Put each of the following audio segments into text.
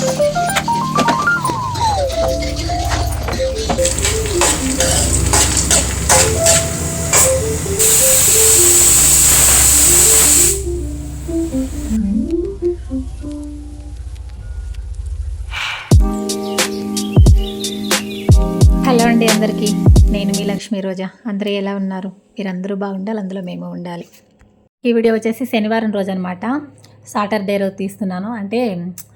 Hello అండి అందరికీ. నేను మీ లక్ష్మీ రోజా. అందరూ ఎలా ఉన్నారు? మీరందరూ బాగుండాలి, అందులో మేము ఉండాలి. ఈ వీడియో వచ్చేసి శనివారం రోజు అనమాట. సాటర్డే రోజు తీస్తున్నాను. అంటే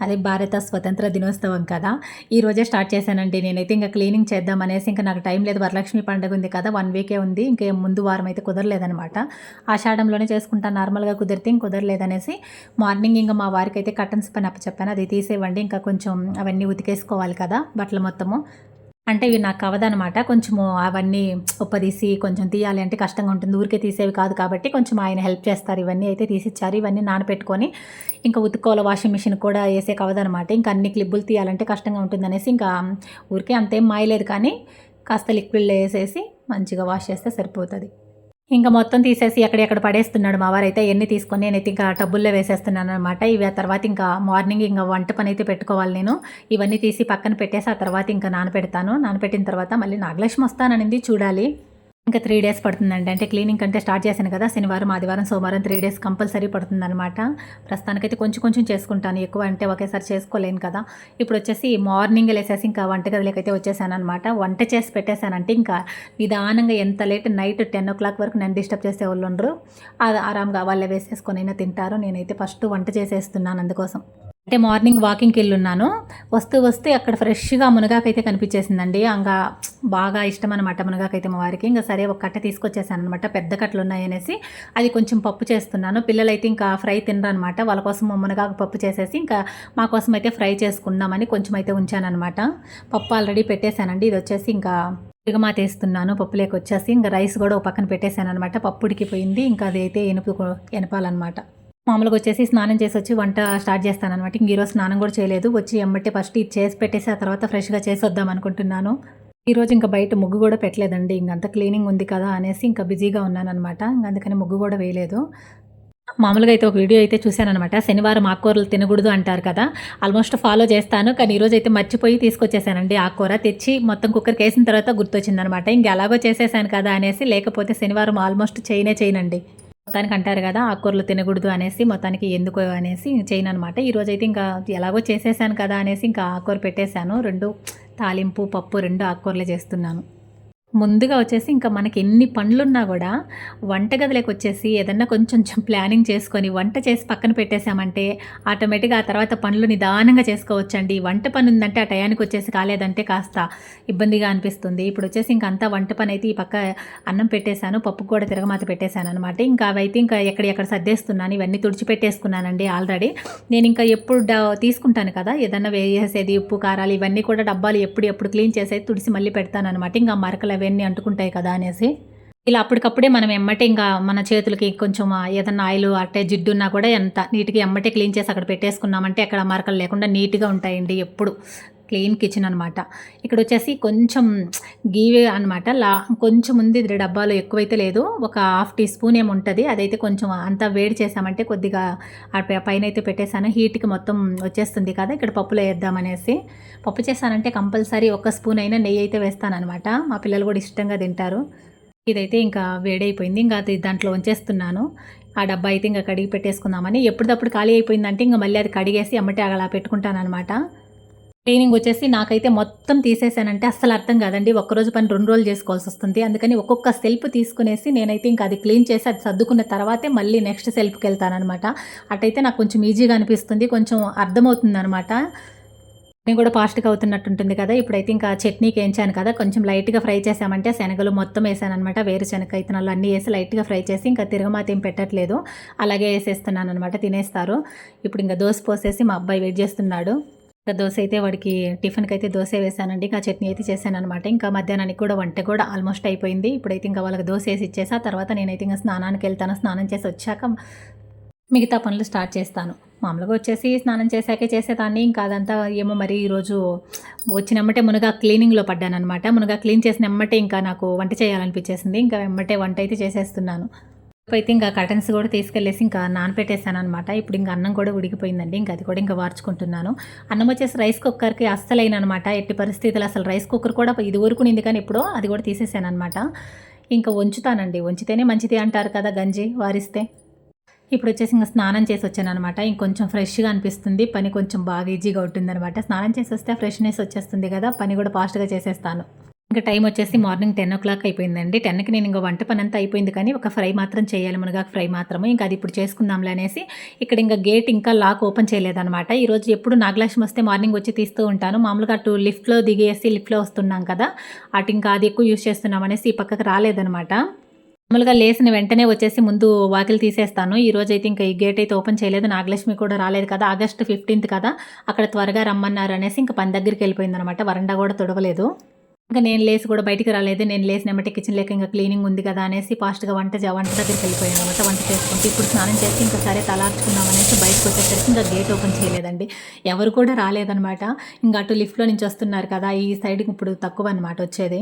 అది భారత స్వతంత్ర దినోత్సవం కదా, ఈ రోజే స్టార్ట్ చేశానండి. నేనైతే ఇంకా క్లీనింగ్ చేద్దాం అనేసి, ఇంకా నాకు టైం లేదు, వరలక్ష్మి పండుగ ఉంది కదా, 1 వీకే ఉంది, ఇంకే ముందు వారం అయితే కుదరలేదనమాట. ఆషాఢంలోనే చేసుకుంటాను, నార్మల్గా కుదిరితే ఇంక కుదరలేదనేసి మార్నింగ్ ఇంకా మా వారికి అయితే కర్టన్స్ పని అప్పచెప్పాను. అది తీసేవ్వండి, ఇంకా కొంచెం అవన్నీ ఉతికేసుకోవాలి కదా బట్టలు మొత్తము. అంటే ఇవి నాకు అవ్వదనమాట. కొంచెము అవన్నీ ఉప్పదీసి కొంచెం తీయాలి అంటే కష్టంగా ఉంటుంది, ఊరికే తీసేవి కాదు కాబట్టి కొంచెం ఆయన హెల్ప్ చేస్తారు. ఇవన్నీ అయితే తీసిచ్చారు. ఇవన్నీ నానపెట్టుకొని ఇంకా ఉతుక్కోవాలి, వాషింగ్ మిషన్ కూడా వేసేకి అవ్వదనమాట. ఇంకా అన్ని క్లిప్పులు తీయాలంటే కష్టంగా ఉంటుందనేసి ఇంకా ఊరికే అంతేం మాయలేదు, కానీ కాస్త లిక్విడ్లో వేసేసి మంచిగా వాష్ చేస్తే సరిపోతుంది. ఇంకా మొత్తం తీసేసి ఎక్కడెక్కడ పడేస్తున్నాడు మా వారైతే. ఎన్ని తీసుకొని నేనైతే ఇంకా టబ్బుల్లో వేసేస్తున్నాను అనమాట. ఇవి ఆ తర్వాత ఇంకా మార్నింగ్ ఇంకా వంట పని అయితే పెట్టుకోవాలి నేను. ఇవన్నీ తీసి పక్కన పెట్టేసి ఆ తర్వాత ఇంకా నానపెడతాను. నానపెట్టిన తర్వాత మళ్ళీ నాగలక్ష్మి వస్తాననింది, చూడాలి. ఇంకా 3 డేస్ పడుతుందండి. అంటే క్లీనింగ్ కంటే స్టార్ట్ చేశాను కదా, శనివారం, ఆదివారం, సోమవారం 3 డేస్ కంపల్సరీ పడుతుందనమాట. ప్రస్తుతానికైతే కొంచెం కొంచెం చేసుకుంటాను, ఎక్కువ అంటే ఒకేసారి చేసుకోలేను కదా. ఇప్పుడు వచ్చేసి మార్నింగ్ లేసేసి ఇంకా వంటగదిలోకి అయితే వచ్చేసాను అనమాట. వంట చేసి పెట్టేశానంటే ఇంకా నిదానంగా, ఎంత లేట్ నైట్ 10 o'clock వరకు నన్ను డిస్టర్బ్ చేసే వాళ్ళు ఉండరు. అది ఆరాంగా వాళ్ళే వేసేసుకొని అయినా తింటారు. నేనైతే ఫస్ట్ వంట చేసేస్తున్నాను అందుకోసం. అంటే మార్నింగ్ వాకింగ్కి వెళ్ళున్నాను. వస్తూ అక్కడ ఫ్రెష్గా మునగాకైతే కనిపించేసిందండి. ఇంకా బాగా ఇష్టం అనమాట మునగాకైతే మా వారికి. ఇంకా సరే ఒక కట్ట తీసుకొచ్చేసాను అనమాట, పెద్ద కట్టలు ఉన్నాయనేసి. అది కొంచెం పప్పు చేస్తున్నాను. పిల్లలైతే ఇంకా ఫ్రై తినరనమాట, వాళ్ళ కోసం మునగాకు పప్పు చేసేసి ఇంకా మా కోసం అయితే ఫ్రై చేసుకుందామని కొంచెం అయితే ఉంచానమాట. పప్పు ఆల్రెడీ పెట్టేశానండి. ఇది వచ్చేసి ఇంకా తిరగమాత వేస్తున్నాను. పప్పులోకి వచ్చేసి ఇంకా రైస్ కూడా ఒక పక్కన పెట్టేశాను అనమాట. పప్పు ఉడికిపోయింది, ఇంకా అది అయితే ఎనపాలన్నమాట. మామూలుగా వచ్చేసి స్నానం చేసి వచ్చి వంట స్టార్ట్ చేస్తాను అనమాట. ఇంక ఈరోజు స్నానం కూడా చేయలేదు, వచ్చి ఎమ్మటే ఫస్ట్ ఇది చేసి పెట్టేసి ఆ తర్వాత ఫ్రెష్గా చేసి వద్దాం అనుకుంటున్నాను. ఈరోజు ఇంకా బయట ముగ్గు కూడా పెట్టలేదండి, ఇంకంతా క్లీనింగ్ ఉంది కదా అనేసి ఇంకా బిజీగా ఉన్నాను అనమాట. అందుకని ముగ్గు కూడా వేయలేదు. మామూలుగా అయితే ఒక వీడియో అయితే చూశానమాట, శనివారం ఆకుకూరలు తినకూడదు అంటారు కదా, ఆల్మోస్ట్ ఫాలో చేస్తాను. కానీ ఈరోజు అయితే మర్చిపోయి తీసుకొచ్చేసానండి. ఆకుకూర తెచ్చి మొత్తం కుక్కర్కి వేసిన తర్వాత గుర్తొచ్చిందనమాట. ఇంక ఎలాగో చేసేసాను కదా అనేసి, లేకపోతే శనివారం ఆల్మోస్ట్ చేయనండి. మొత్తానికి అంటారు కదా ఆకుకూరలు తినకూడదు అనేసి, మొత్తానికి ఎందుకు అనేసి చేయను అనమాట. ఈరోజైతే ఇంకా ఎలాగో చేసేసాను కదా అనేసి ఇంకా ఆకుకూర పెట్టేశాను. 2 తాలింపు, పప్పు 2 ఆకుకూరలే చేస్తున్నాను. ముందుగా వచ్చేసి ఇంకా మనకి ఎన్ని పనులున్నా కూడా వంటగదిలోకి వచ్చేసి ఏదన్నా కొంచెం ప్లానింగ్ చేసుకొని వంట చేసి పక్కన పెట్టేశామంటే ఆటోమేటిక్గా ఆ తర్వాత పనులు నిదానంగా చేసుకోవచ్చండి. వంట పని ఉందంటే ఆ టయానికి వచ్చేసి కాలేదంటే కాస్త ఇబ్బందిగా అనిపిస్తుంది. ఇప్పుడు వచ్చేసి ఇంకా అంతా వంట పని అయితే ఈ పక్క అన్నం పెట్టేశాను, పప్పు కూడా తిరగమాత పెట్టేశాను అనమాట. ఇంకా అవైతే ఇంకా ఎక్కడెక్కడ సర్దేస్తున్నాను. ఇవన్నీ తుడిచిపెట్టేసుకున్నానండి ఆల్రెడీ. నేను ఇంకా ఎప్పుడు తీసుకుంటాను కదా ఏదన్నా వేసేది, ఉప్పు కారాలు ఇవన్నీ కూడా డబ్బాలు ఎప్పుడు క్లీన్ చేసేది తుడిసి మళ్ళీ పెడతాను అనమాట. ఇంకా మరకలు అవన్నీ అంటుకుంటాయి కదా అనేసి ఇలా అప్పటికప్పుడే మనం ఎమ్మటే ఇంకా మన చేతులకి కొంచెం ఏదన్నా ఆయిల్ అట్టే జిడ్డున్నా కూడా ఎంత నీట్గా ఎమ్మటే క్లీన్ చేసి అక్కడ పెట్టేసుకున్నామంటే అక్కడ మరకలు లేకుండా నీట్గా ఉంటాయండి. ఎప్పుడు క్లీన్ కిచెన్ అనమాట. ఇక్కడ వచ్చేసి కొంచెం గీవే అనమాట, కొంచెం ఉంది డబ్బాలో, ఎక్కువైతే లేదు, ఒక 1/2 టీ స్పూన్ ఏమి ఉంటుంది. అదైతే కొంచెం అంతా వేడి చేసామంటే కొద్దిగా పైన అయితే పెట్టేశాను. హీట్కి మొత్తం వచ్చేస్తుంది కదా, ఇక్కడ పప్పులో వేద్దామనేసి. పప్పు చేశానంటే కంపల్సరీ 1 స్పూన్ అయినా నెయ్యి అయితే వేస్తానమాట. మా పిల్లలు కూడా ఇష్టంగా తింటారు. ఇదైతే ఇంకా వేడైపోయింది, ఇంకా అది దాంట్లో ఉంచేస్తున్నాను. ఆ డబ్బా అయితే ఇంకా కడిగి పెట్టేసుకుందామని. ఎప్పటికప్పుడు ఖాళీ అయిపోయిందంటే ఇంకా మళ్ళీ అది కడిగేసి అమ్మటే అలా పెట్టుకుంటాను అనమాట. క్లీనింగ్ వచ్చేసి నాకైతే మొత్తం తీసేసానంటే అస్సలు అర్థం కాదండి. ఒక్కరోజు పని 2 రోజులు చేసుకోవాల్సి వస్తుంది. అందుకని ఒక్కొక్క సెల్ఫ్ తీసుకునేసి నేనైతే ఇంకా అది క్లీన్ చేసి అది సర్దుకున్న తర్వాతే మళ్ళీ నెక్స్ట్ సెల్ఫ్కి వెళ్తానమాట. అటైతే నాకు కొంచెం ఈజీగా అనిపిస్తుంది, కొంచెం అర్థమవుతుంది అనమాట. నేను కూడా ఫాస్ట్గా అవుతున్నట్టుంటుంది కదా. ఇప్పుడైతే ఇంకా చట్నీకి వేయించాను కదా, కొంచెం లైట్గా ఫ్రై చేసామంటే శనగలు మొత్తం వేసాను అనమాట. వేరుశనగ ఇత్తనాలు అన్నీ వేసి లైట్గా ఫ్రై చేసి ఇంకా తిరగమాత ఏం పెట్టట్లేదు, అలాగే వేసేస్తున్నాను అనమాట. తినేస్తారు. ఇప్పుడు ఇంకా దోశ పోసేసి మా అబ్బాయి వెయిట్ చేస్తున్నాడు. ఇంకా దోశ అయితే వాడికి టిఫిన్కి అయితే దోశ వేసానండి. ఇంకా చట్నీ అయితే చేశాను అనమాట. ఇంకా మధ్యాహ్నానికి కూడా వంట కూడా ఆల్మోస్ట్ అయిపోయింది. ఇప్పుడైతే ఇంకా వాళ్ళకి దోశ వేసి ఇచ్చేసా, తర్వాత నేనైతే ఇంకా స్నానానికి వెళ్తాను. స్నానం చేసి వచ్చాక మిగతా పనులు స్టార్ట్ చేస్తాను. మామూలుగా వచ్చేసి స్నానం చేశాకే చేసేదాన్ని. ఇంకా అదంతా ఏమో మరి ఈరోజు వచ్చినమ్మటే మునగా క్లీనింగ్లో పడ్డాను అనమాట. మునగా క్లీన్ చేసిన ఎమ్మటే ఇంకా నాకు వంట చేయాలనిపించేసింది. ఇంకా ఎమ్మటే వంట అయితే చేసేస్తున్నాను. అయితే ఇంకా కర్టన్స్ కూడా తీసుకెళ్ళేసి ఇంకా నానపెట్టేసాననమాట. ఇప్పుడు ఇంక అన్నం కూడా ఉడికిపోయిందండి. ఇంక అది కూడా ఇంకా వార్చుకుంటున్నాను. అన్నం వచ్చేసి రైస్ కుక్కర్‌కి అస్సలేయననమాట. ఎట్టి పరిస్థితుల్లో అసలు రైస్ కుక్కర్ కూడా ఇది ఊరుకునింది కానీ ఎప్పుడో అది కూడా తీసేసాననమాట. ఇంకా వంచుతానండి. వంచితేనే మంచిది అంటారు కదా గంజి వారిస్తే. ఇప్పుడొచ్చేసి ఇంక స్నానం చేసొచ్చాననమాట. ఇంకొంచెం ఫ్రెష్‌గా అనిపిస్తుంది. పని కొంచెం బాగా ఈజీగా ఉంటుందనమాట. స్నానం చేసొస్తే ఫ్రెష్‌నెస్ వచ్చేస్తుంది కదా! పని కూడా ఫాస్ట్‌గా చేసేస్తాను. ఇంక టైం వచ్చేసి మార్నింగ్ 10:00 అయిపోయిందండి. 10కి నేను ఇంక వంట పనంతా అయిపోయింది కానీ, ఒక ఫ్రై మాత్రం చేయాలి. మునగాకు ఫ్రై మాత్రమే. ఇంక అది ఇప్పుడు చేసుకుందాంలే అనేసి, ఇక్కడ ఇంక గేట్ ఇంకా లాక్ ఓపెన్ చేయలేదనమాట. ఈరోజు ఎప్పుడు నాగలక్ష్మి వస్తే మార్నింగ్ వచ్చి తీస్తూ ఉంటాను. మామూలుగా అటు లిఫ్ట్‌లో దిగేసి లిఫ్ట్‌లో వస్తున్నాం కదా! అటు ఇంకా అది ఎక్కువ యూజ్ చేస్తున్నాం అనేసి ఈ పక్కకి రాలేదనమాట. మామూలుగా లేసిన వెంటనే వచ్చేసి ముందు వాకిలి తీసేస్తాను. ఈరోజైతే ఇంకా ఈ గేట్ అయితే ఓపెన్ చేయలేదు. నాగలక్ష్మి కూడా రాలేదు కదా! ఆగస్టు 15థ్ కదా! అక్కడ త్వరగా రమ్మన్నారు అనేసి ఇంక పని దగ్గరికెళ్ళిపోయిందనమాట. వరండా కూడా తుడవలేదు. ఇంక నేను లేసి కూడా బయటికి రాలేదు. నేను లేసినెమ్మటే కిచెన్‌లోకి ఇంక క్లీనింగ్ ఉంది కదా అనేసి ఫాస్ట్‌గా వంట దగ్గరికెళ్ళిపోయాననమాట. వంట చేసుకుంటూ ఇప్పుడు స్నానం చేసి ఇంక సరే తలార్చుకుందాం అనేసి బయటకొచ్చేసరికి ఇంక గేట్ ఓపెన్ చేయలేదండి. ఎవరు కూడా రాలేదనమాట. ఇంక అటు లిఫ్ట్‌లో నుంచి వస్తున్నారు కదా! ఈ సైడ్‌కి ఇప్పుడు తక్కువనమాట వచ్చేది.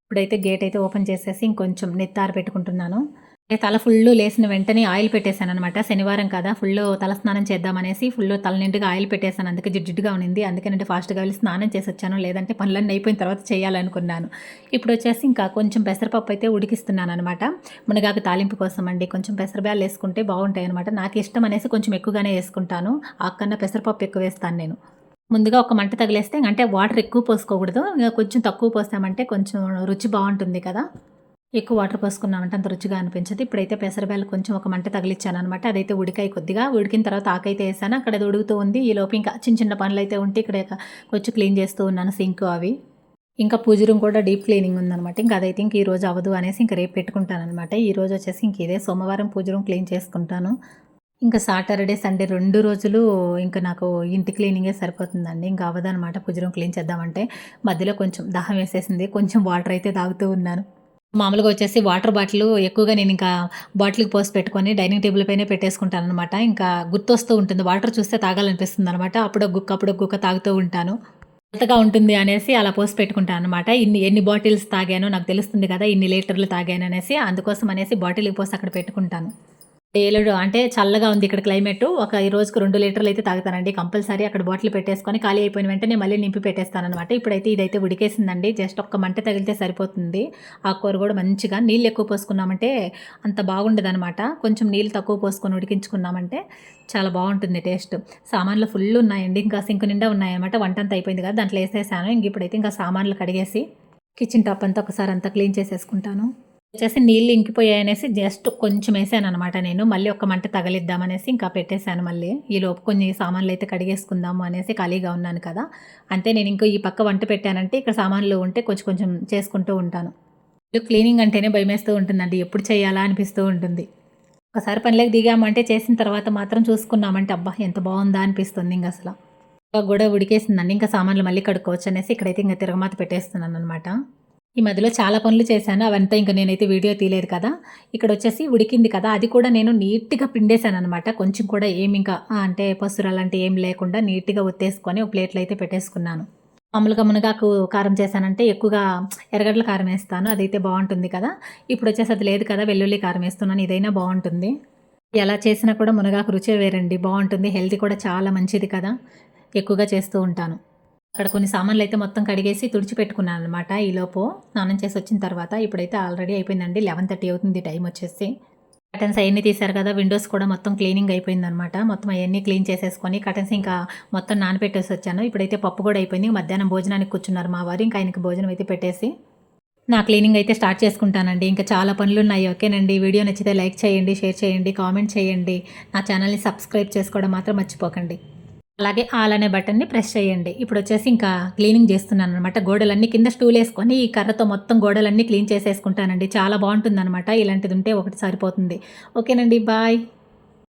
ఇప్పుడైతే గేట్ అయితే ఓపెన్ చేసేసి ఇంకొంచెం నెత్తారు పెట్టుకుంటున్నాను. తల ఫుల్లు లేసిన వెంటనే ఆయిల్ పెట్టేశాననమాట. శనివారం కదా! ఫుల్లు తలస్నానం చేద్దామనేసి ఫుల్లు తల నిండుగా ఆయిల్ పెట్టేశాను. అందుకే జిడ్డుగా ఉన్నింది. అందుకేనంటే ఫాస్ట్‌గా వెళ్ళి స్నానం చేసొచ్చాను. లేదంటే పనులన్నీ అయిపోయిన తర్వాత చేయాలనుకున్నాను. ఇప్పుడొచ్చేసి ఇంకా కొంచెం పెసరపప్పు అయితే ఉడికిస్తున్నాననమాట. మునగాకు తాలింపు కోసం అండి. కొంచెం పెసరబ్యాళ్ళేసుకుంటే బావుంటాయనమాట. నాకిష్టం అనేసి కొంచెం ఎక్కువగానే యేసుకుంటాను. ఆకన్నా పెసరపప్పు ఎక్కువేస్తాను నేను. ముందుగా ఒక మంట తగిలేస్తే అంటే వాటర్ ఎక్కువ పోసుకోకూడదు. ఇగ కొంచెం తక్కువ పోసామంటే కొంచెం రుచి బావుంటుంది కదా! ఎక్కువ వాటర్ పోసుకున్నామంటే అంత రుచిగా అనిపించదు. ఇప్పుడైతే పెసరబ్యాళ్ళు కొంచెం ఒక మంట తగిలిచ్చాననమాట. అదైతే ఉడికాయి కొద్దిగా. ఉడికిన తర్వాత ఆకైతే ఏసాను. అక్కడ అది ఉడుకుతూ ఉంది. ఈలోపు ఇంకా చిన్న చిన్న పనులైతే ఉంటే ఇక్కడ కొంచెం క్లీన్ చేస్తూ ఉన్నాను సింకు అవి. ఇంకా పూజ రూమ్ కూడా డీప్ క్లీనింగ్ ఉందనమాట. ఇంక అదైతే ఇంక ఈరోజు అవ్వదు అనేసి ఇంక రేపు పెట్టుకుంటాననమాట. ఈరోజు వచ్చేసి ఇంక ఇదే సోమవారం పూజ రూమ్ క్లీన్ చేసుకుంటాను. ఇంకా సాటర్డే, సండే 2 రోజులు ఇంక నాకు ఇంటి క్లీనింగే సరిపోతుందండి. ఇంక అవ్వదనమాట పూజ రూమ్ క్లీన్ చేద్దామంటే. మధ్యలో కొంచెం దాహం వేసేసింది. కొంచెం వాటర్ అయితే తాగుతూ ఉన్నాను. మామూలుగా వచ్చేసి వాటర్ బాటిలు ఎక్కువగా నేనింకా బాటిల్‌కి పోసి పెట్టుకొని డైనింగ్ టేబుల్ పైనే పెట్టేసుకుంటాననమాట. ఇంకా గుర్తొస్తూ ఉంటుంది. వాటర్ చూస్తే తాగాలనిపిస్తుందనమాట. అప్పుడో గుక్క తాగుతూ ఉంటాను. కొత్తగా ఉంటుంది అనేసి అలా పోసి పెట్టుకుంటాననమాట. ఎన్ని బాటిల్స్ తాగానో నాకు తెలుస్తుంది కదా! ఇన్ని లీటర్లు తాగాననేసి. అందుకోసం అనేసి బాటిల్‌కి పోసి అక్కడ పెట్టుకుంటాను. ఏలుడు అంటే చల్లగా ఉంది ఇక్కడ క్లైమేటు. ఈ రోజుకి 2 లీటర్లయితే తాగుతానండి కంపల్సరీ. అక్కడ బాటిల్ పెట్టేసుకొని ఖాళీ అయిపోయిన వెంటనే మళ్ళీ నింపి పెట్టేస్తాననమాట. ఇప్పుడైతే ఇదైతే ఉడికేసిందండి. జస్ట్ ఒక్క మంట తగిలితే సరిపోతుంది. ఆకుకూర కూడా మంచిగా నీళ్ళు ఎక్కువ పోసుకున్నామంటే అంత బాగుండదనమాట. కొంచెం నీళ్ళు తక్కువ పోసుకొని ఉడికించుకున్నామంటే చాలా బావుంటుంది టేస్ట్. సామాన్లు ఫుల్ ఉన్నాయండి. ఇంకా సింక్ నిండా ఉన్నాయన్నమాట. వంటంతా అయిపోయింది కదా! దాంట్లో ఏసేసాను. ఇప్పుడైతే ఇంకా సామాన్లు కడిగేసి కిచెన్ టాప్ అంతా ఒకసారి అంతా క్లీన్ చేసేసుకుంటాను. వచ్చేసి నీళ్ళు ఇంకిపోయాయనేసి జస్ట్ కొంచెం ఏసాననమాట నేను. మళ్ళీ ఒక మంట తగలిద్దామనేసి ఇంకా పెట్టేశాను మళ్ళీ. ఈలోపు కొన్ని సామాన్లయితే కడిగేసుకుందాము అనేసి ఖాళీగా ఉన్నాను కదా! అంతే నేను ఇంకో ఈ పక్క వంట పెట్టానంటే ఇక్కడ సామాన్లు ఉంటే కొంచెం కొంచెం చేసుకుంటూ ఉంటాను. క్లీనింగ్ అంటేనే భయమేస్తూ ఉంటుందండి. ఎప్పుడు చేయాలా అనిపిస్తూ ఉంటుంది. ఒకసారి పనిలోకి దిగామంటే చేసిన తర్వాత మాత్రం చూసుకున్నామంటే అబ్బా! ఎంత బావుందా అనిపిస్తుంది ఇంగసల. కూడా ఉడికేసిందండి. ఇంకా సామాన్లు మళ్ళీ కడుక్కోవచ్చనేసి ఇక్కడైతే ఇంక తిరగమాత పెట్టేస్తున్నాననమాట. ఈ మధ్యలో చాలా పనులు చేశాను. అవంతా ఇంక నేనైతే వీడియో తీయలేదు కదా! ఇక్కడొచ్చేసి ఉడికింది కదా! అది కూడా నేను నీట్‌గా పిండేశాననమాట. కొంచెం కూడా ఏమింకా అంటే పసురు అలాంటివి ఏం లేకుండా నీట్‌గా ఒత్తేసుకొని ఒక ప్లేట్‌లో అయితే పెట్టేసుకున్నాను. మామూలుగా మునగాకు కారం చేశానంటే ఎక్కువగా ఎర్రగడ్డల కారం ఏస్తాను. అదైతే బావుంటుంది కదా! ఇప్పుడొచ్చేసి అది లేదు కదా! వెల్లుల్లి కారం ఏస్తున్నాను. ఇదైనా బావుంటుంది. ఎలా చేసినా కూడా మునగాకు రుచే వేరండి. బావుంటుంది. హెల్తీ కూడా చాలా మంచిది కదా! ఎక్కువగా చేస్తూ ఉంటాను. అక్కడ కొన్ని సామాన్లయితే మొత్తం కడిగేసి తుడిచిపెట్టుకున్నాననమాట ఈలోపు స్నానం చేసొచ్చిన తర్వాత. ఇప్పుడైతే ఆల్రెడీ అయిపోయిందండి. 11:30 అవుతుంది టైమొచ్చేసి. కర్టెన్స్ అయన్నీ తీశారు కదా! విండోస్ కూడా మొత్తం క్లీనింగ్ అయిపోయిందనమాట. మొత్తం అయన్నీ క్లీన్ చేసేసుకొని కర్టెన్స్ ఇంకా మొత్తం నానబెట్టేసొచ్చాను. ఇప్పుడైతే పప్పు కూడా అయిపోయింది. మధ్యాహ్నం భోజనానికి కూర్చున్నారు మా వారు. ఇంకా ఆయనకి భోజనం అయితే పెట్టేసి నా క్లీనింగ్ అయితే స్టార్ట్ చేసుకుంటానండి. ఇంకా చాలా పనులున్నాయి. ఓకేనండి. వీడియో నచ్చితే లైక్ చేయండి, షేర్ చేయండి, కామెంట్ చేయండి. నా ఛానల్‌ని సబ్స్క్రైబ్ చేసుకోవడం మాత్రం మర్చిపోకండి. అలాగే ఆల్ అనే బటన్‌ని ప్రెస్ చేయండి. ఇప్పుడొచ్చేసి ఇంకా క్లీనింగ్ జేస్తున్నాననమాట. గోడలన్నీ కింద స్టూలేసుకొని ఈ కర్రతో మొత్తం గోడలన్నీ క్లీన్ చేసేసుకుంటానండి. చాలా బావుంటుందనమాట. ఇలాంటిదుంటే ఒకటి సరిపోతుంది. ఓకేనండి. బాయ్.